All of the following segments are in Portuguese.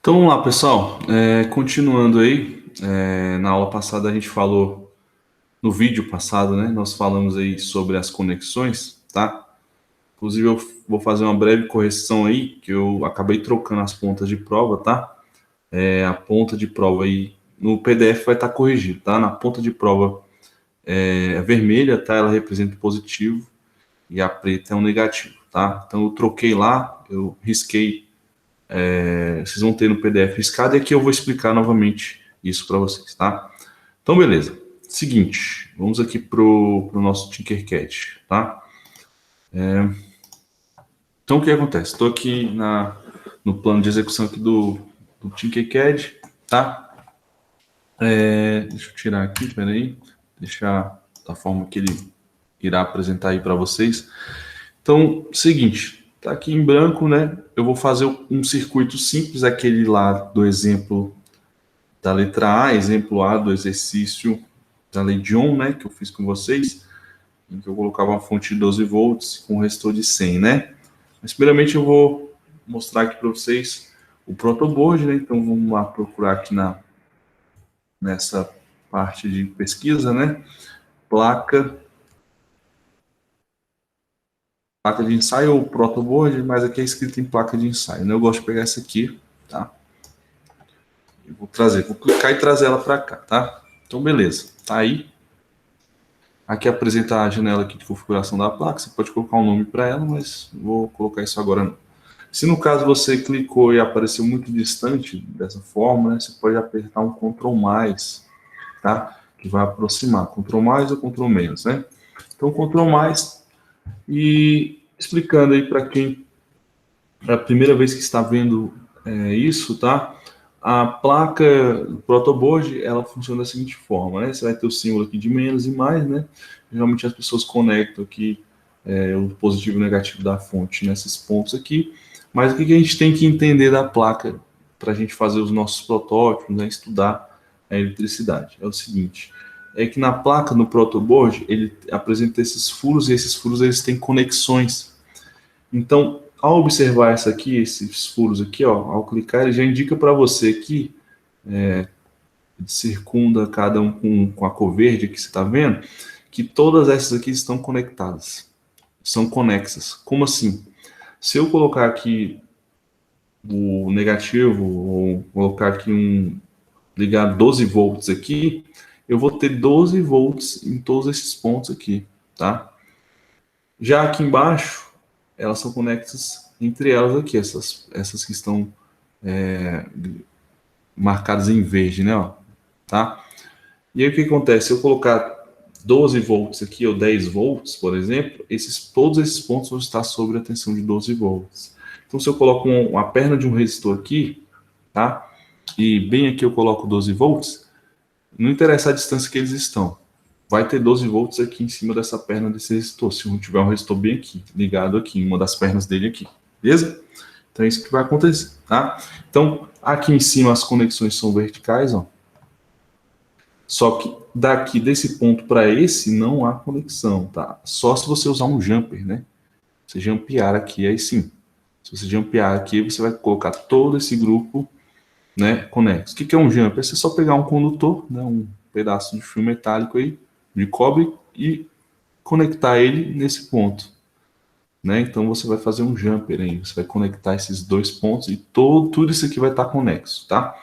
Então vamos lá, pessoal. Continuando aí, na aula passada a gente falou, no vídeo passado, né? Nós falamos aí sobre as conexões, tá? Inclusive eu vou fazer uma breve correção aí, que eu acabei trocando as pontas de prova, tá? A ponta de prova aí no PDF vai estar corrigido, tá? Na ponta de prova é vermelha, tá? Ela representa o positivo e a preta é um negativo, tá? Então eu troquei lá, eu risquei. Vocês vão ter no PDF riscado e aqui eu vou explicar novamente isso para vocês, tá? Então, beleza. Seguinte, vamos aqui pro nosso Tinkercad, tá? Então, o que acontece? Estou aqui no plano de execução aqui do Tinkercad, tá? Deixa eu tirar aqui, peraí. Deixar da forma que ele irá apresentar aí para vocês. Então, seguinte, tá aqui em branco, né? Eu vou fazer um circuito simples, aquele lá do exemplo da letra A, exemplo A do exercício da lei de Ohm, né, que eu fiz com vocês, em que eu colocava uma fonte de 12 volts com um resistor de 100, né? Mas primeiramente eu vou mostrar aqui para vocês o protoboard, né? Então vamos lá procurar aqui nessa parte de pesquisa, né? Placa de ensaio ou protoboard, mas aqui é escrito em placa de ensaio, né? Eu gosto de pegar essa aqui, tá? Eu vou clicar e trazer ela para cá, tá? Então beleza, tá aí. Aqui apresenta a janela aqui de configuração da placa, você pode colocar um nome para ela, mas não vou colocar isso agora não. Se no caso você clicou e apareceu muito distante dessa forma, né, você pode apertar um Ctrl+, tá? Que vai aproximar, Ctrl+, ou Ctrl-, né? Então Ctrl+, e explicando aí para quem é a primeira vez que está vendo isso, tá? A placa do protoboard, ela funciona da seguinte forma, né? Você vai ter o símbolo aqui de menos e mais, né? Geralmente as pessoas conectam aqui o positivo e o negativo da fonte nesses pontos aqui. Mas o que a gente tem que entender da placa para a gente fazer os nossos protótipos, né? Estudar a eletricidade? É o seguinte, é que na placa, no protoboard, ele apresenta esses furos, e esses furos eles têm conexões. Então, ao observar essa aqui, esses furos aqui, ó, ao clicar, ele já indica para você aqui, circunda cada um com a cor verde que você está vendo, que todas essas aqui estão conectadas, são conexas. Como assim? Se eu colocar aqui o negativo, ou colocar aqui ligar 12 volts aqui, eu vou ter 12 volts em todos esses pontos aqui, tá? Já aqui embaixo, elas são conexas entre elas aqui, essas que estão marcadas em verde, né? Ó, tá? E aí o que acontece? Se eu colocar 12 volts aqui, ou 10 volts, por exemplo, todos esses pontos vão estar sob a tensão de 12 volts. Então, se eu coloco uma perna de um resistor aqui, tá? E bem aqui eu coloco 12 volts, não interessa a distância que eles estão, vai ter 12 volts aqui em cima dessa perna desse resistor, se não tiver um resistor bem aqui, ligado aqui, em uma das pernas dele aqui, beleza? Então é isso que vai acontecer, tá? Então, aqui em cima as conexões são verticais, ó. Só que daqui desse ponto para esse não há conexão, tá? Só se você usar um jumper, né? Você jumpear aqui, aí sim. Se você jumpear aqui, você vai colocar todo esse grupo, né, conexo. O que é um jumper? É você só pegar um condutor, né, um pedaço de fio metálico aí, de cobre, e conectar ele nesse ponto, né? Então você vai fazer um jumper aí, você vai conectar esses dois pontos e tudo isso aqui vai estar conexo, tá?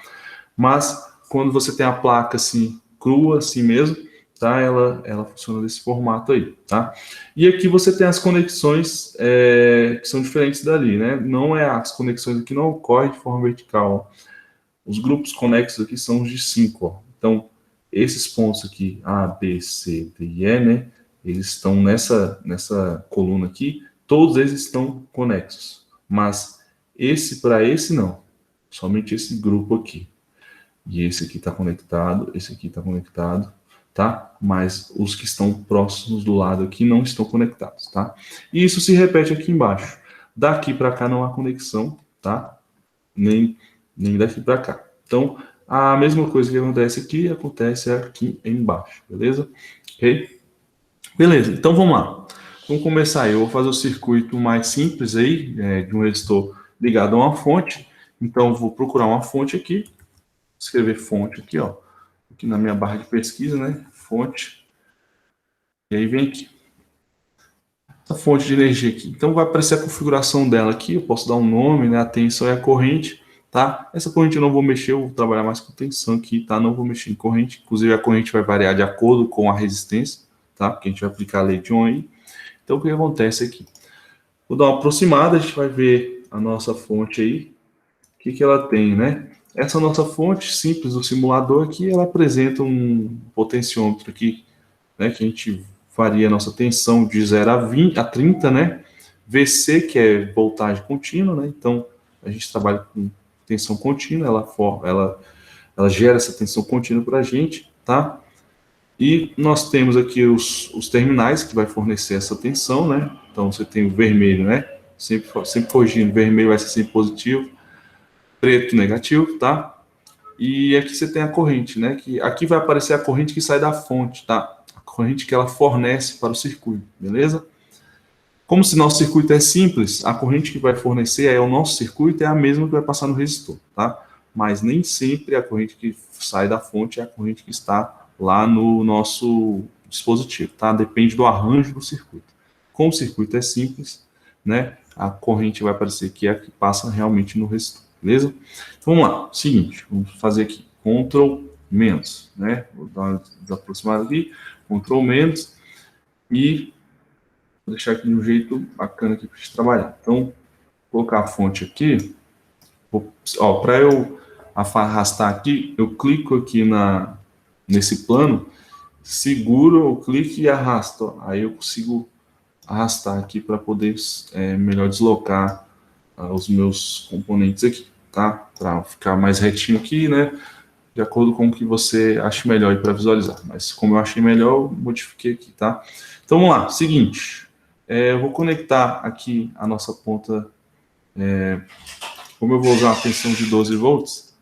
Mas quando você tem a placa assim, crua, assim mesmo, tá? Ela funciona desse formato aí, tá? E aqui você tem as conexões que são diferentes dali, né? Não é as conexões aqui não ocorrem de forma vertical. Os grupos conexos aqui são os de 5, ó. Então, esses pontos aqui, A, B, C, D e E, né? Eles estão nessa coluna aqui, todos eles estão conexos. Mas esse para esse não. Somente esse grupo aqui. E esse aqui está conectado, esse aqui está conectado, tá? Mas os que estão próximos do lado aqui não estão conectados, tá? E isso se repete aqui embaixo. Daqui para cá não há conexão, tá? Nem daqui para cá. Então, a mesma coisa que acontece aqui embaixo, beleza? Ok? Beleza, então vamos lá. Vamos começar aí. Eu vou fazer o circuito mais simples aí, de um resistor ligado a uma fonte. Então, eu vou procurar uma fonte aqui, escrever fonte aqui, ó, aqui na minha barra de pesquisa, né? Fonte. E aí vem aqui. Essa fonte de energia aqui. Então, vai aparecer a configuração dela aqui. Eu posso dar um nome, né? A tensão é a corrente, tá? Essa corrente eu não vou mexer, eu vou trabalhar mais com tensão aqui, tá? Não vou mexer em corrente. Inclusive, a corrente vai variar de acordo com a resistência, tá? Porque a gente vai aplicar a lei de Ohm aí. Então, o que acontece aqui? Vou dar uma aproximada, a gente vai ver a nossa fonte aí. O que ela tem, né? Essa nossa fonte simples do simulador aqui, ela apresenta um potenciômetro aqui, né? Que a gente varia a nossa tensão de 0 a 20, a 30, né? VC, que é voltagem contínua, né? Então, a gente trabalha com tensão contínua, ela gera essa tensão contínua para a gente, tá? E nós temos aqui os terminais que vai fornecer essa tensão, né? Então, você tem o vermelho, né? Sempre corrigindo, vermelho vai ser sempre positivo, preto negativo, tá? E aqui você tem a corrente, né? Que aqui vai aparecer a corrente que sai da fonte, tá? A corrente que ela fornece para o circuito, beleza? Como se nosso circuito é simples, a corrente que vai fornecer é o nosso circuito é a mesma que vai passar no resistor, tá? Mas nem sempre a corrente que sai da fonte é a corrente que está lá no nosso dispositivo, tá? Depende do arranjo do circuito. Como o circuito é simples, né? A corrente vai aparecer que é a que passa realmente no resistor, beleza? Então, vamos lá. Seguinte, vamos fazer aqui Ctrl menos, né? Vou dar uma desaproximada aqui, Ctrl menos e vou deixar aqui de um jeito bacana aqui para a gente trabalhar. Então, vou colocar a fonte aqui. Para eu arrastar aqui, eu clico aqui nesse plano, seguro o clique e arrasto. Ó. Aí eu consigo arrastar aqui para poder melhor deslocar os meus componentes aqui, tá? Para ficar mais retinho aqui, né? De acordo com o que você acha melhor para visualizar. Mas como eu achei melhor, eu modifiquei aqui, tá? Então vamos lá, seguinte. Eu vou conectar aqui a nossa ponta. Como eu vou usar a tensão de 12 volts,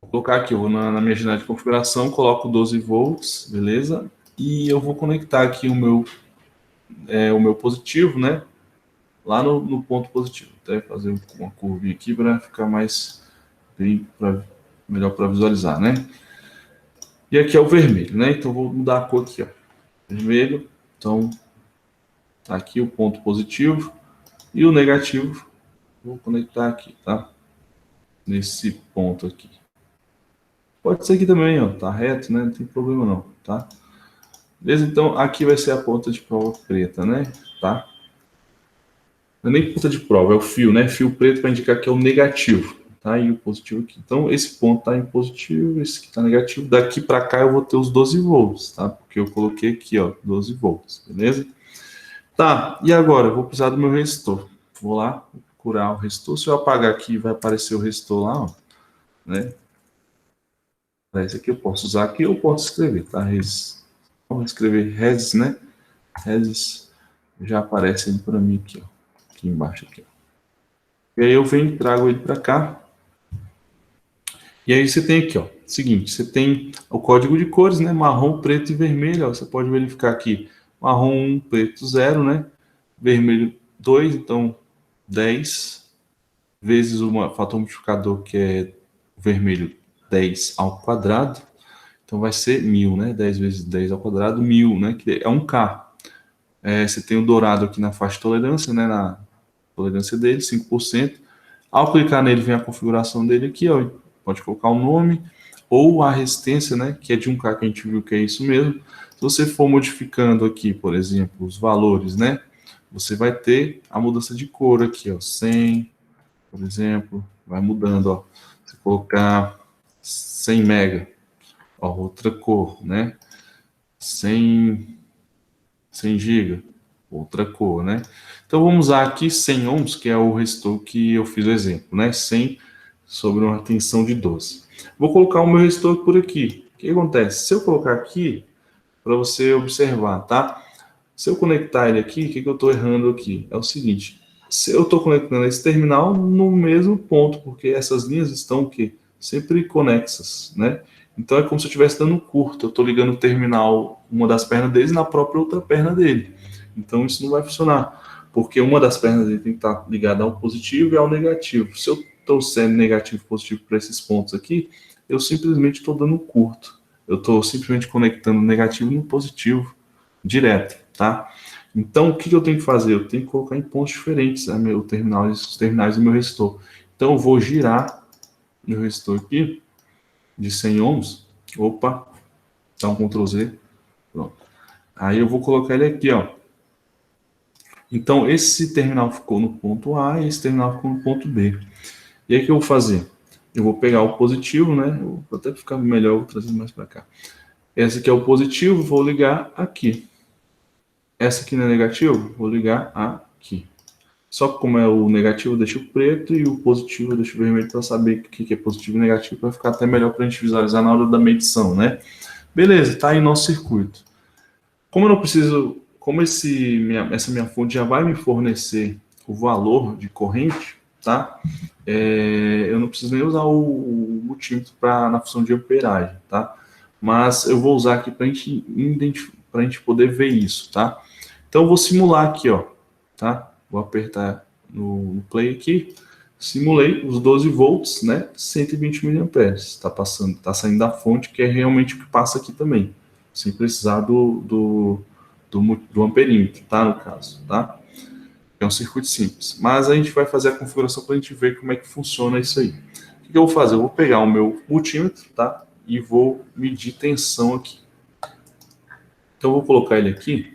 vou colocar aqui, eu vou na minha janela de configuração, coloco 12 volts, beleza? E eu vou conectar aqui o meu positivo, né? Lá no ponto positivo. Até fazer uma curvinha aqui para ficar melhor para visualizar, né? E aqui é o vermelho, né? Então vou mudar a cor aqui, ó. Vermelho. Então, tá aqui o ponto positivo e o negativo. Vou conectar aqui, tá? Nesse ponto aqui. Pode ser aqui também, ó. Tá reto, né? Não tem problema não, tá? Beleza? Então, aqui vai ser a ponta de prova preta, né? Tá? Não é nem ponta de prova, é o fio, né? Fio preto para indicar que é o negativo, tá? E o positivo aqui. Então, esse ponto tá em positivo, esse aqui tá negativo. Daqui para cá eu vou ter os 12 volts, tá? Porque eu coloquei aqui, ó, 12 volts, beleza? Tá, e agora? Eu vou precisar do meu resistor. Vou lá procurar o resistor. Se eu apagar aqui, vai aparecer o resistor lá, ó, né? Esse aqui eu posso usar aqui ou posso escrever, tá? Vamos escrever res, né? Res já aparece aí para mim aqui, ó. Aqui embaixo, aqui, ó. E aí eu venho e trago ele para cá. E aí você tem aqui, ó, seguinte, você tem o código de cores, né? Marrom, preto e vermelho, ó. Você pode verificar aqui, marrom 1, preto 0, né? Vermelho 2, então 10 vezes o fator multiplicador que é vermelho 10 ao quadrado, então vai ser 1000, né? 10 vezes 10 ao quadrado, 1000, né? Que é 1K. Você tem o dourado aqui na faixa de tolerância, né? Na tolerância dele, 5%. Ao clicar nele, vem a configuração dele aqui, ó. Pode colocar o nome ou a resistência, né? Que é de 1K, que a gente viu que é isso mesmo. Se você for modificando aqui, por exemplo, os valores, né? Você vai ter a mudança de cor aqui, ó. 100, por exemplo, vai mudando, ó. Se colocar 100 mega, ó, outra cor, né? 100 GB, outra cor, né? Então vamos usar aqui 100 ohms, que é o resistor que eu fiz o exemplo, né? 100 sobre uma tensão de 12. Vou colocar o meu resistor por aqui. O que acontece? Se eu colocar aqui, para você observar, tá? Se eu conectar ele aqui, o que eu estou errando aqui? É o seguinte, se eu estou conectando esse terminal no mesmo ponto, porque essas linhas estão o quê? Sempre conexas, né? Então é como se eu estivesse dando curto. Eu estou ligando o terminal, uma das pernas deles, na própria outra perna dele. Então isso não vai funcionar. porque uma das pernas tem que estar ligada ao positivo e ao negativo. Se eu trouxer negativo e positivo para esses pontos aqui, eu simplesmente estou dando curto. Eu estou simplesmente conectando o negativo no positivo direto, tá? Então, o que eu tenho que fazer? Eu tenho que colocar em pontos diferentes os terminais do meu resistor. Então, eu vou girar meu resistor aqui de 100 ohms. Opa, dá um Ctrl Z. Pronto. Aí eu vou colocar ele aqui, ó. Então, esse terminal ficou no ponto A e esse terminal ficou no ponto B. E aí, o que eu vou fazer? Eu vou pegar o positivo, né? Vou até ficar melhor, eu vou trazer mais para cá. Esse aqui é o positivo, vou ligar aqui. Essa aqui não é negativo, vou ligar aqui. Só que como é o negativo, eu deixo preto e o positivo eu deixo vermelho para saber o que é positivo e negativo, para ficar até melhor para a gente visualizar na hora da medição, né? Beleza, tá aí nosso circuito. Como eu não preciso, como essa minha fonte já vai me fornecer o valor de corrente, tá? Eu não preciso nem usar o multímetro na função de amperagem, tá? Mas eu vou usar aqui para a gente poder ver isso, tá? Então eu vou simular aqui, ó, tá? Vou apertar no play aqui, simulei os 12 volts, né? 120 miliamperes, tá saindo da fonte, que é realmente o que passa aqui também, sem precisar do amperímetro, tá? No caso, tá? É um circuito simples. Mas a gente vai fazer a configuração para a gente ver como é que funciona isso aí. O que eu vou fazer? Eu vou pegar o meu multímetro, tá? E vou medir tensão aqui. Então, eu vou colocar ele aqui.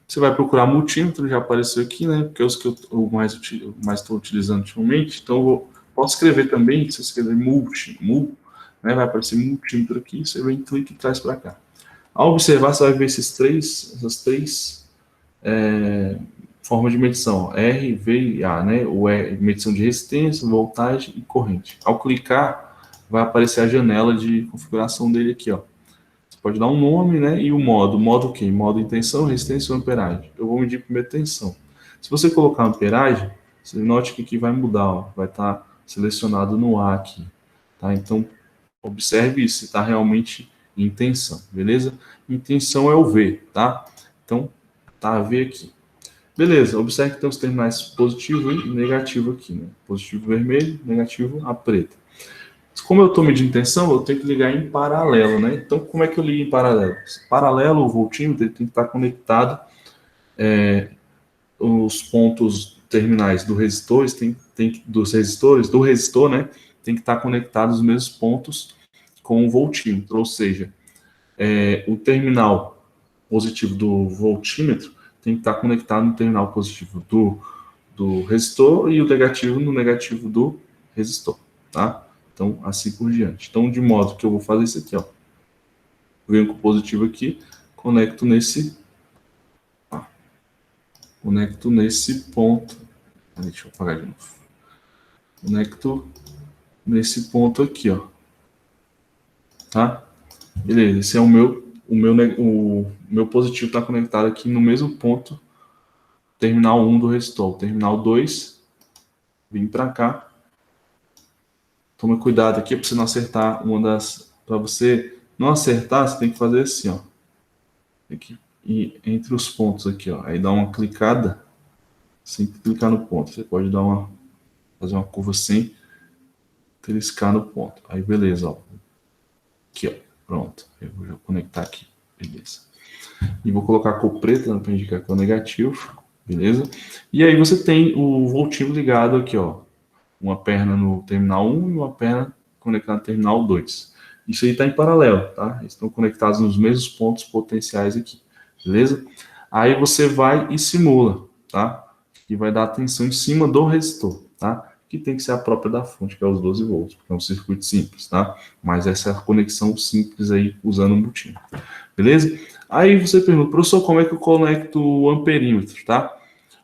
Você vai procurar multímetro, já apareceu aqui, né? Porque é os que eu mais estou utilizando ultimamente. Então, posso escrever também, se eu escrever né? Vai aparecer multímetro aqui, você vem, clica e traz para cá. Ao observar, você vai ver essas três formas de medição, R, V e A, né? O medição de resistência, voltagem e corrente. Ao clicar, vai aparecer a janela de configuração dele aqui, ó. Pode dar um nome, né? E o modo. Modo o quê? Modo de tensão, resistência ou amperagem. Eu vou medir primeiro tensão. Se você colocar amperagem, você note que aqui vai mudar, ó. Vai estar selecionado no A aqui. Tá? Então, observe isso, se está realmente em tensão, beleza? Em tensão é o V, tá? Então, tá a V aqui. Beleza, observe que tem os terminais positivo e negativo aqui, né? Positivo vermelho, negativo a preto. Como eu estou medindo tensão, eu tenho que ligar em paralelo, né? Então, como é que eu ligo em paralelo? Paralelo, o voltímetro ele tem que estar conectado, os pontos terminais do resistor, do resistor, né? Tem que estar conectados os mesmos pontos com o voltímetro, ou seja, o terminal positivo do voltímetro tem que estar conectado no terminal positivo do resistor e o negativo no negativo do resistor, tá? Então, assim por diante. Então, de modo que eu vou fazer isso aqui, ó. Venho com o positivo aqui, conecto nesse ponto. Deixa eu apagar de novo. Conecto nesse ponto aqui, ó. Tá? Beleza, esse é o meu positivo está conectado aqui no mesmo ponto, terminal 1 do resistor. Terminal 2, vim para cá. Toma cuidado aqui para você não acertar para você não acertar, você tem que fazer assim, ó. Tem que ir entre os pontos aqui, ó. Aí dá uma clicada, sem clicar no ponto. Você pode fazer uma curva sem triscar no ponto. Aí beleza, ó. Aqui, ó. Pronto. Eu vou conectar aqui. Beleza. E vou colocar a cor preta para indicar que é o negativo. Beleza? E aí você tem o voltímetro ligado aqui, ó. Uma perna no terminal 1 e uma perna conectada no terminal 2. Isso aí está em paralelo, tá? Eles estão conectados nos mesmos pontos potenciais aqui. Beleza? Aí você vai e simula, tá? E vai dar a tensão em cima do resistor, tá? Que tem que ser a própria da fonte, que é os 12 volts, porque é um circuito simples, tá? Mas essa é a conexão simples aí, usando o multímetro. Beleza? Aí você pergunta, professor, como é que eu conecto o amperímetro, tá?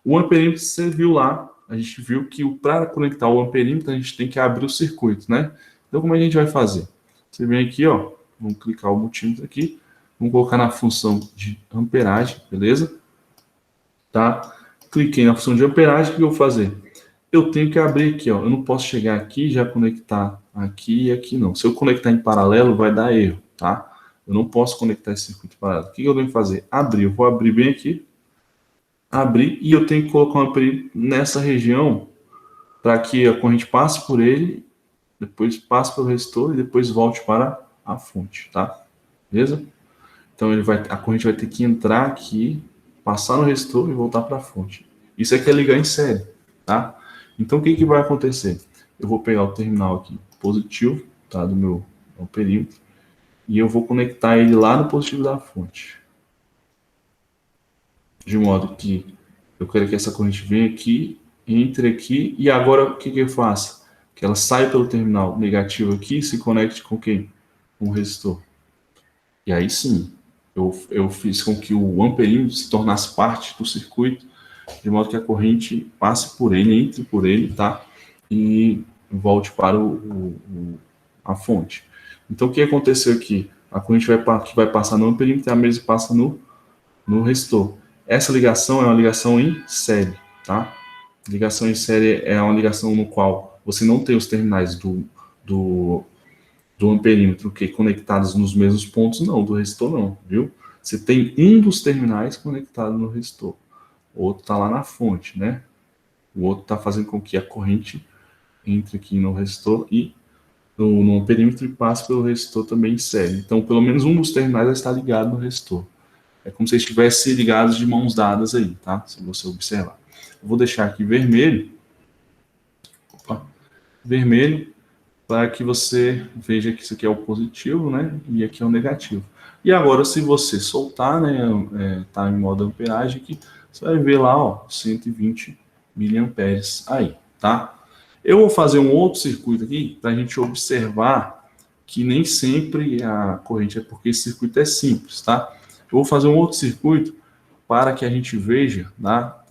O amperímetro, você viu lá, a gente viu que para conectar o amperímetro, a gente tem que abrir o circuito, né? Então, como é que a gente vai fazer? Você vem aqui, ó, vamos clicar o multímetro aqui, vamos colocar na função de amperagem, beleza? Tá? Cliquei na função de amperagem, o que eu vou fazer? Eu tenho que abrir aqui, ó, eu não posso chegar aqui e já conectar aqui e aqui, não. Se eu conectar em paralelo, vai dar erro, tá? Eu não posso conectar esse circuito paralelo. O que eu tenho que fazer? Abrir, eu vou abrir bem aqui, abrir, e eu tenho que colocar um amperímetro nessa região para que a corrente passe por ele, depois passe pelo resistor e depois volte para a fonte, tá? Beleza? Então a corrente vai ter que entrar aqui, passar no resistor e voltar para a fonte. Isso aqui é ligar em série, tá? Então o que vai acontecer? Eu vou pegar o terminal aqui positivo, tá, do meu amperímetro, e eu vou conectar ele lá no positivo da fonte. De modo que eu quero que essa corrente venha aqui, entre aqui, e agora o que eu faço? Que ela saia pelo terminal negativo aqui e se conecte com quem? Com o resistor. E aí sim, eu fiz com que o amperímetro se tornasse parte do circuito, de modo que a corrente passe por ele, entre por ele, tá? E volte para a fonte. Então, o que aconteceu aqui? A corrente que vai passar no amperímetro e a mesma passa no resistor. Essa ligação é uma ligação em série, tá? Ligação em série é uma ligação no qual você não tem os terminais do amperímetro que conectados nos mesmos pontos, não, do resistor não, viu? Você tem um dos terminais conectado no resistor, o outro está lá na fonte, né? O outro está fazendo com que a corrente entre aqui no resistor e no amperímetro e passe pelo resistor também em série. Então, pelo menos um dos terminais vai estar ligado no resistor. É como se estivessem ligados de mãos dadas aí, tá? Se você observar. Eu vou deixar aqui vermelho. Opa, vermelho, para que você veja que isso aqui é o positivo, né? E aqui é o negativo. E agora, se você soltar, né? Tá em modo amperagem aqui, você vai ver lá, ó, 120 miliamperes aí, tá? Eu vou fazer um outro circuito aqui para a gente observar que nem sempre a corrente é porque esse circuito é simples, tá? Eu vou fazer um outro circuito para que a gente veja, tá?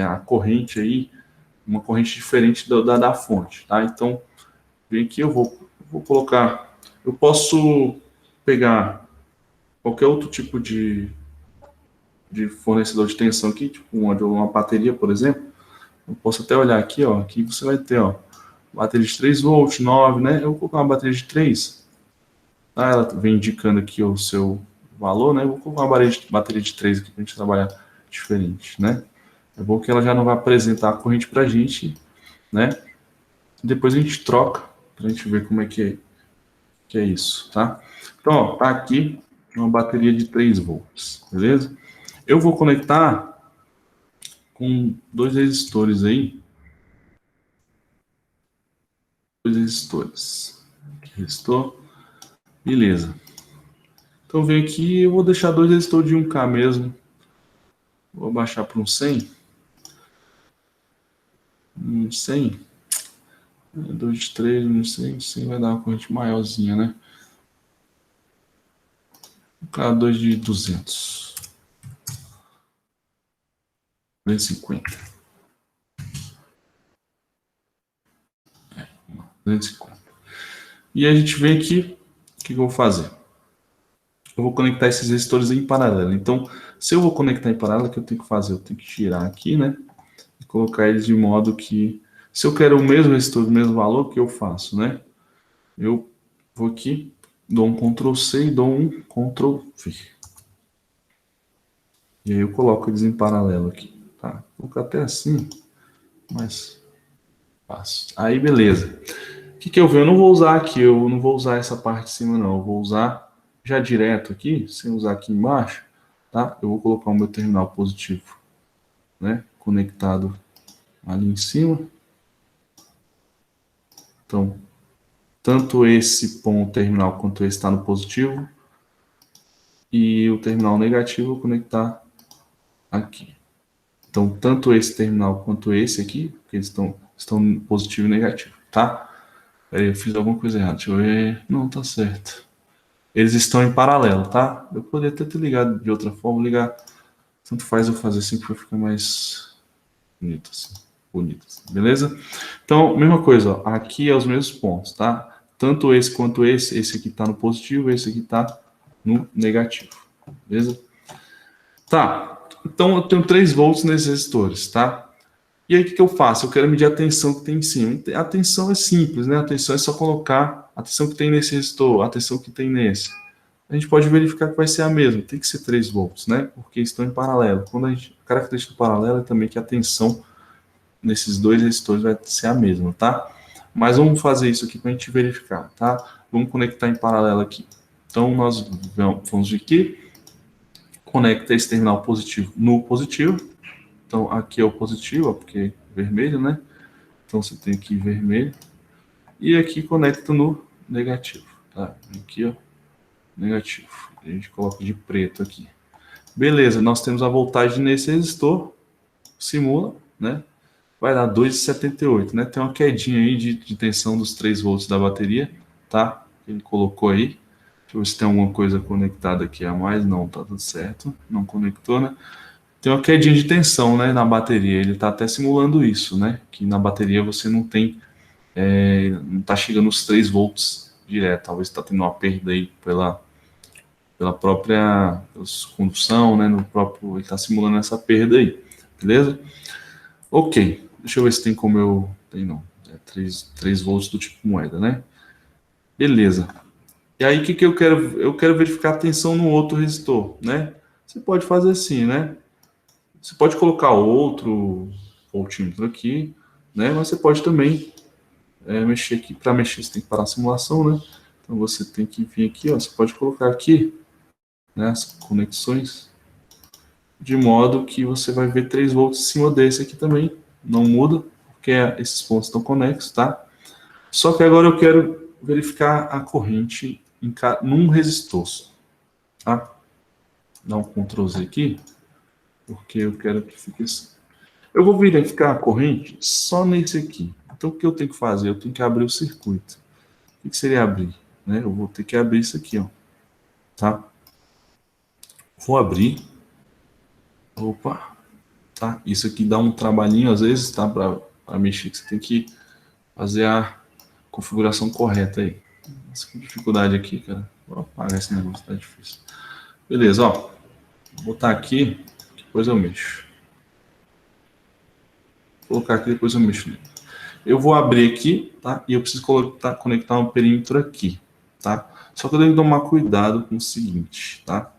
A corrente aí, uma corrente diferente da fonte, tá? Então, vem aqui, eu vou colocar, eu posso pegar qualquer outro tipo de fornecedor de tensão aqui, tipo uma bateria, por exemplo. Eu posso até olhar aqui, ó, aqui você vai ter, ó, bateria de 3 volts, 9, né? Eu vou colocar uma bateria de 3, tá? Ela vem indicando aqui o seu valor, né? Eu vou colocar uma bateria de 3 aqui para a gente trabalhar diferente, né? É bom que ela já não vai apresentar a corrente para a gente, né? Depois a gente troca para a gente ver como é que é isso, tá? Então, ó, tá aqui uma bateria de 3 volts, beleza? Eu vou conectar com dois resistores aí. Dois resistores. Resistor. Beleza. Então, vem aqui, eu vou deixar dois resistores de 1K mesmo. Vou baixar para um 100. 100. 2 de 3, 100. 100 vai dar uma corrente maiorzinha, né? Vou colocar 2 de 200. 250. 250. E a gente vem aqui, o que eu vou fazer? Eu vou conectar esses resistores em paralelo. Então, se eu vou conectar em paralelo, o que eu tenho que fazer? Eu tenho que tirar aqui, né? E colocar eles de modo que, se eu quero o mesmo resistor, do mesmo valor, o que eu faço, né? Eu vou aqui, dou um Ctrl C e dou um Ctrl V. E aí eu coloco eles em paralelo aqui, tá? Vou colocar até assim, mas fácil. Aí, beleza. O que eu vejo? Eu não vou usar aqui, eu não vou usar essa parte de cima, não. Eu vou usar já direto aqui, sem usar aqui embaixo, tá? Eu vou colocar o meu terminal positivo, né? Conectado ali em cima. Então, tanto esse ponto terminal quanto esse está no positivo. E o terminal negativo eu vou conectar aqui. Então, tanto esse terminal quanto esse aqui, porque eles estão positivo e negativo, tá? Peraí, eu fiz alguma coisa errada. Deixa eu ver. Não, tá certo. Eles estão em paralelo, tá? Eu poderia até ter ligado de outra forma, ligar. Tanto faz eu fazer assim que vai ficar mais bonito assim. Bonito assim, beleza? Então, mesma coisa, ó, aqui é os mesmos pontos, tá? Tanto esse quanto esse aqui tá no positivo, esse aqui tá no negativo, beleza? Tá, então eu tenho 3 volts nesses resistores, tá? E aí o que eu faço? Eu quero medir a tensão que tem em cima. A tensão é simples, né? A tensão é só colocar a tensão que tem nesse resistor, a tensão que tem nesse. a gente pode verificar que vai ser a mesma, tem que ser 3 volts, né? Porque estão em paralelo. Quando a característica do paralelo é também que a tensão nesses dois resistores vai ser a mesma, tá? Mas vamos fazer isso aqui para a gente verificar, tá? Vamos conectar em paralelo aqui. Então, nós vamos de aqui, conecta esse terminal positivo no positivo. Então, aqui é o positivo, ó, porque é vermelho, né? Então, você tem aqui vermelho. E aqui conecta no negativo, tá? Aqui, ó, negativo. A gente coloca de preto aqui. Beleza, nós temos a voltagem nesse resistor, simula, né? Vai dar 2,78, né? Tem uma quedinha aí de tensão dos 3 volts da bateria, tá? Ele colocou aí. Deixa eu ver se tem alguma coisa conectada aqui a mais. Não, tá tudo certo. Não conectou, né? Tem uma quedinha de tensão, né, na bateria. Ele tá até simulando isso, né? Que na bateria você não tem, não tá chegando os 3 volts direto. Talvez tá tendo uma perda aí pela própria condução, né? No próprio, ele tá simulando essa perda aí, beleza? Ok. Deixa eu ver se tem como eu... Tem não. É 3 volts do tipo moeda, né? Beleza. E aí, o que eu quero? Eu quero verificar a tensão no outro resistor, né? Você pode fazer assim, né? Você pode colocar outro voltímetro aqui, né? Mas você pode também mexer aqui. Para mexer, você tem que parar a simulação, né? Então, você tem que vir aqui, ó. Você pode colocar aqui, né, as conexões, de modo que você vai ver 3 volts em cima desse aqui também. Não muda, porque esses pontos estão conexos, tá? Só que agora eu quero verificar a corrente num resistor, tá? Dá um Ctrl Z aqui, porque eu quero que fique assim. Eu vou verificar a corrente só nesse aqui. Então, o que eu tenho que fazer? Eu tenho que abrir o circuito. O que seria abrir? Né? Eu vou ter que abrir isso aqui, ó. Tá? Vou abrir. Opa. Tá? Isso aqui dá um trabalhinho, às vezes, tá? Para mexer. Você tem que fazer a configuração correta aí. Essa dificuldade aqui, cara. Vou apagar esse negócio, tá difícil. Beleza, ó. Vou botar aqui, depois eu mexo. Vou colocar aqui, depois eu mexo. Eu vou abrir aqui, tá? E eu preciso conectar um perímetro aqui, tá? Só que eu tenho que tomar cuidado com o seguinte, tá?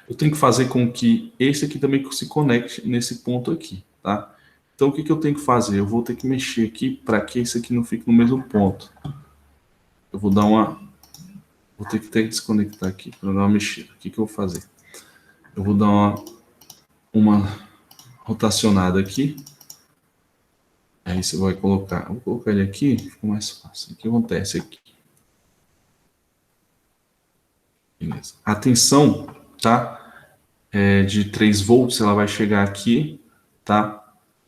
Eu tenho que fazer com que esse aqui também se conecte nesse ponto aqui, tá? Então, o que eu tenho que fazer? Eu vou ter que mexer aqui para que esse aqui não fique no mesmo ponto. Eu vou dar uma... Vou ter que desconectar aqui para dar uma mexida. O que eu vou fazer? Eu vou dar uma rotacionada aqui. Aí você vai colocar... Vou colocar ele aqui, fica mais fácil. O que acontece aqui? Beleza. A tensão, tá? De 3 volts, ela vai chegar aqui, tá?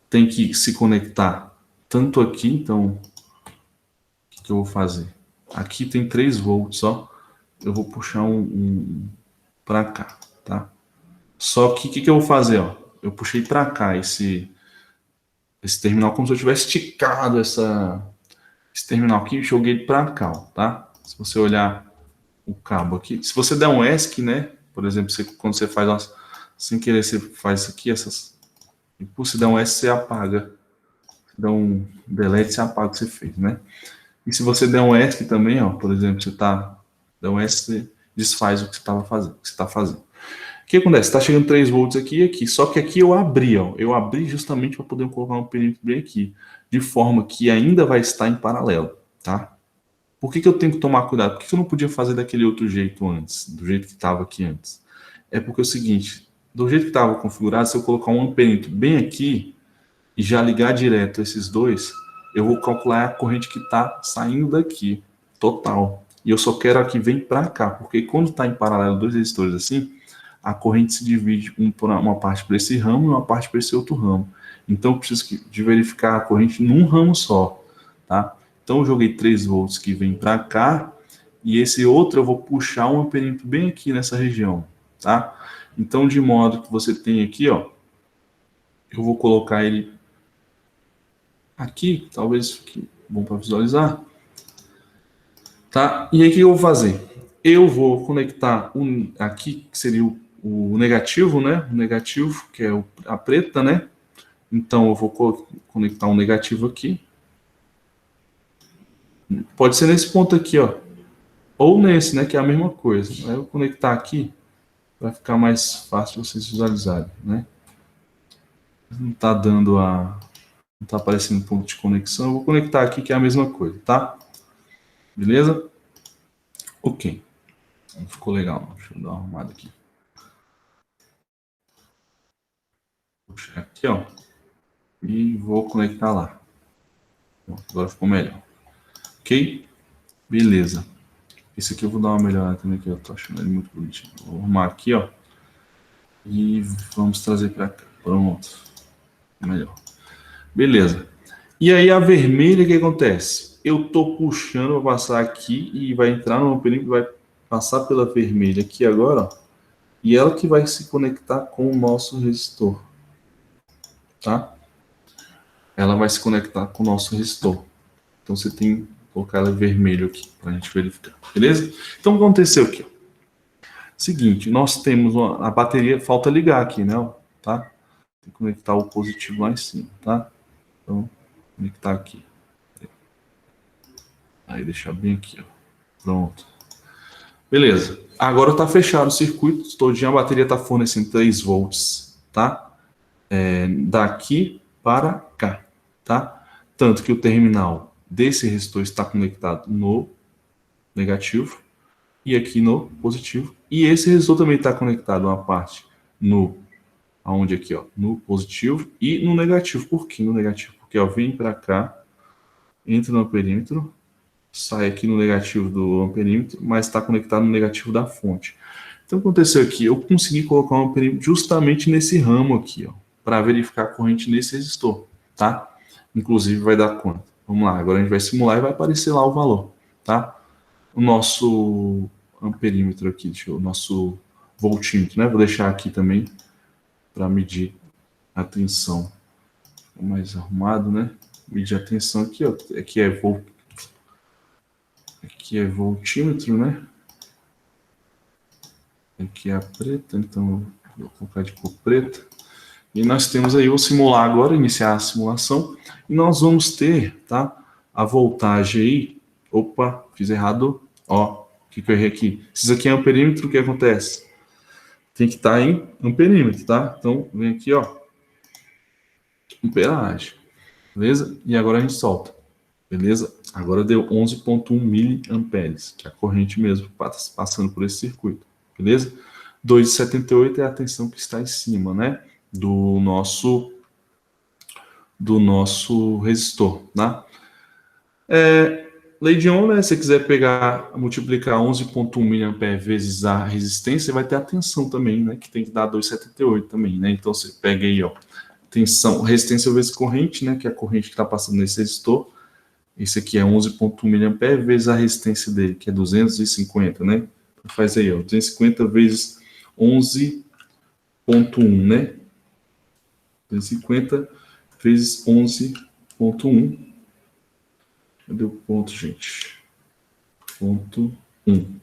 Tem que se conectar tanto aqui, então, o que eu vou fazer? Aqui tem 3 volts, ó. Eu vou puxar um para cá, tá? Só que o que eu vou fazer, ó? Eu puxei para cá esse terminal como se eu tivesse esticado esse terminal aqui e joguei ele para cá, ó, tá? Se você olhar o cabo aqui, se você der um ESC, né? Por exemplo, quando você faz sem querer, você faz isso aqui, e se der um ESC, você apaga. Se der um delete, você apaga o que você fez, né? E se você der um ESC também, ó, por exemplo, você der um ESC, você desfaz o que você estava fazendo, o que você está fazendo. O que acontece? Está chegando 3 volts aqui e aqui. Só que aqui eu abri, ó. Eu abri justamente para poder colocar um perímetro bem aqui. De forma que ainda vai estar em paralelo, tá? Por que eu tenho que tomar cuidado? Por que eu não podia fazer daquele outro jeito antes? Do jeito que estava aqui antes? É porque é o seguinte, do jeito que estava configurado, se eu colocar um amperímetro bem aqui e já ligar direto esses dois, eu vou calcular a corrente que está saindo daqui, total. E eu só quero a que vem para cá, porque quando está em paralelo dois resistores assim, a corrente se divide uma parte para esse ramo e uma parte para esse outro ramo. Então eu preciso de verificar a corrente num ramo só, tá? Então eu joguei 3 volts que vem para cá e esse outro eu vou puxar um amperímetro bem aqui nessa região, tá? Então de modo que você tem aqui, ó, eu vou colocar ele aqui, talvez fique bom para visualizar, tá? E aí o que eu vou fazer? Eu vou conectar aqui, que seria o negativo, né? O negativo, que é a preta, né? Então eu vou conectar um negativo aqui. Pode ser nesse ponto aqui, ó. Ou nesse, né, que é a mesma coisa. Aí eu vou conectar aqui para ficar mais fácil vocês visualizarem, né? Não está dando a... Não está aparecendo ponto de conexão. Eu vou conectar aqui que é a mesma coisa, tá? Beleza? Ok. Não ficou legal. Deixa eu dar uma arrumada aqui. Vou puxar aqui, ó. E vou conectar lá. Agora ficou melhor. Ok? Beleza. Esse aqui eu vou dar uma melhorada também, que eu tô achando ele muito bonitinho. Vou arrumar aqui, ó. E vamos trazer para cá. Pronto. Melhor. Beleza. E aí a vermelha, o que acontece? Eu tô puxando, vou passar aqui e vai entrar no perímetro, vai passar pela vermelha aqui agora, ó. E ela que vai se conectar com o nosso resistor. Tá? Ela vai se conectar com o nosso resistor. Então você tem que colocar ela vermelho aqui para a gente verificar. Beleza? Então o que aconteceu aqui? Seguinte, nós temos a bateria, falta ligar aqui, né? Tá? Tem que conectar o positivo lá em cima, tá? Então, conectar aqui. Aí deixar bem aqui, ó. Pronto. Beleza. Agora está fechado o circuito, todinho a bateria está fornecendo 3 volts, tá? Daqui para cá, tá? Tanto que o terminal desse resistor está conectado no negativo e aqui no positivo. E esse resistor também está conectado uma parte no, aonde aqui, ó, no positivo e no negativo. Por que no negativo? Porque, ó, vem para cá, entra no perímetro, sai aqui no negativo do amperímetro, mas está conectado no negativo da fonte. Então, o que aconteceu aqui? Eu consegui colocar um amperímetro justamente nesse ramo aqui, ó, para verificar a corrente nesse resistor, tá? Inclusive, vai dar quanto? Vamos lá, agora a gente vai simular e vai aparecer lá o valor, tá? O nosso amperímetro aqui, o nosso voltímetro, né? Vou deixar aqui também para medir a tensão. Mais arrumado, né? Medir a tensão aqui, ó. Aqui é voltímetro, né? Aqui é a preta, então vou colocar de cor preta. E nós temos aí, vou simular agora, iniciar a simulação. E nós vamos ter, tá? A voltagem aí. Opa, fiz errado. Ó, o que eu errei aqui? Se isso aqui é amperímetro, o que acontece? Tem que estar em amperímetro, tá? Então, vem aqui, ó. Amperagem. Beleza? E agora a gente solta. Beleza? Agora deu 11,1 miliamperes, que é a corrente mesmo passando por esse circuito. Beleza? 2,78 é a tensão que está em cima, né? Do nosso resistor, tá? Lei de Ohm, né? Se você quiser pegar, multiplicar 11,1 mA vezes a resistência, você vai ter a tensão também, né? Que tem que dar 2,78 também, né? Então você pega aí, ó, tensão, resistência vezes corrente, né? Que é a corrente que está passando nesse resistor. Esse aqui é 11,1 mA vezes a resistência dele, que é 250, né? Então faz aí, ó, 250 vezes 11,1, né? 250 vezes 11,1. Cadê o ponto, gente? Ponto 1.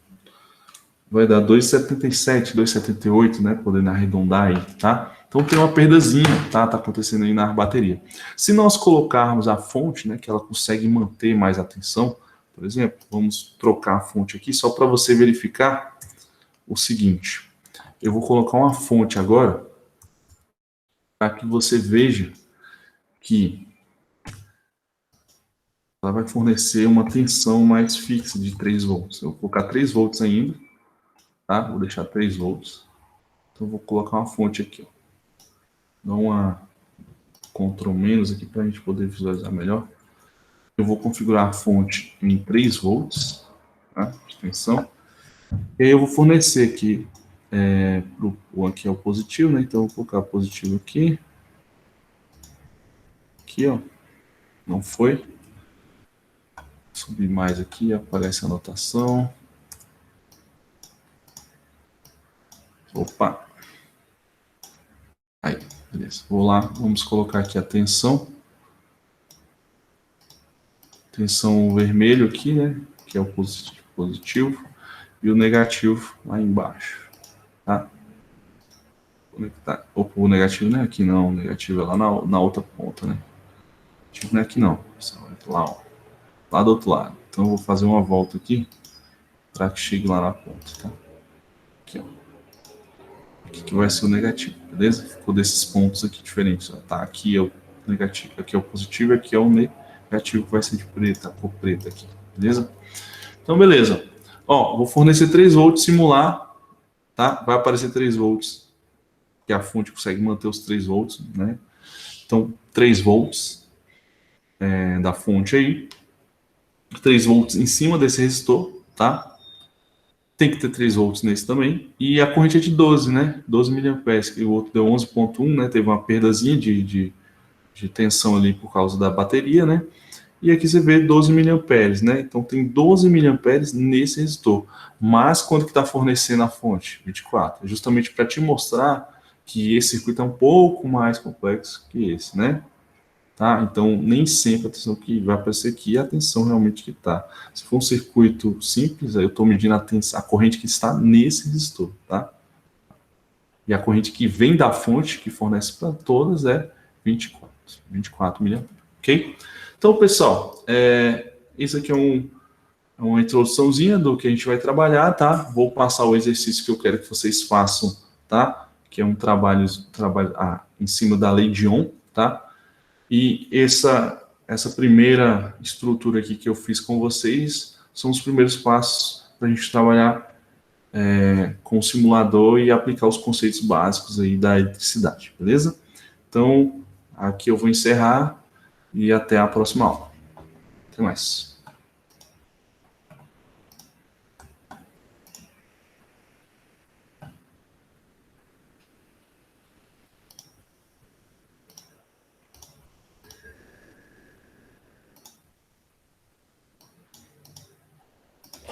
Vai dar 2,77, 2,78, né? Podendo arredondar aí, tá? Então tem uma perdazinha, tá? Tá acontecendo aí na bateria. Se nós colocarmos a fonte, né? Que ela consegue manter mais a tensão, por exemplo, vamos trocar a fonte aqui só para você verificar o seguinte. Eu vou colocar uma fonte agora para que você veja que ela vai fornecer uma tensão mais fixa de 3 volts. Eu vou colocar 3 volts ainda, tá? Vou deixar 3 volts. Então eu vou colocar uma fonte aqui, ó. Dá uma Ctrl menos aqui para a gente poder visualizar melhor. Eu vou configurar a fonte em 3 volts, tá? De tensão. E aí eu vou fornecer aqui, aqui é o positivo, né? Então eu vou colocar positivo aqui. Aqui, ó. Não foi. Subir mais aqui, aparece a anotação. Opa! Aí, beleza. Vou lá, vamos colocar aqui a tensão. Tensão vermelho aqui, né? Que é o positivo. E o negativo lá embaixo, tá? Conectar. Opa, o negativo não é aqui não, o negativo é lá na outra ponta, né? O negativo não é aqui não, lá, ó. Lá do outro lado. Então eu vou fazer uma volta aqui para que chegue lá na ponta, tá? Aqui, ó. Aqui que vai ser o negativo, beleza? Ficou desses pontos aqui diferentes, ó, tá? Aqui é o negativo, aqui é o positivo, aqui é o negativo que vai ser de preta, a cor preta aqui, beleza? Então, beleza. Ó, vou fornecer 3 volts, simular, tá? Vai aparecer 3 volts, que a fonte consegue manter os 3 volts, né? Então, 3 volts da fonte aí, 3 volts em cima desse resistor, tá? Tem que ter 3 volts nesse também. E a corrente é de 12, né? 12 miliamperes, que o outro deu 11,1, né? Teve uma perdazinha de tensão ali por causa da bateria, né? E aqui você vê 12 miliamperes, né? Então tem 12 miliamperes nesse resistor. Mas quanto que está fornecendo a fonte? 24. É justamente para te mostrar que esse circuito é um pouco mais complexo que esse, né? Tá? Então, nem sempre a tensão que vai aparecer aqui é a tensão realmente que está. Se for um circuito simples, aí eu estou medindo a corrente que está nesse resistor, tá? E a corrente que vem da fonte, que fornece para todas, é 24 miliamperes, ok? Então, pessoal, isso aqui é uma introduçãozinha do que a gente vai trabalhar, tá? Vou passar o exercício que eu quero que vocês façam, tá? Que é um trabalho em cima da lei de Ohm, tá? E essa primeira estrutura aqui que eu fiz com vocês são os primeiros passos para a gente trabalhar com o simulador e aplicar os conceitos básicos aí da eletricidade, beleza? Então, aqui eu vou encerrar e até a próxima aula. Até mais.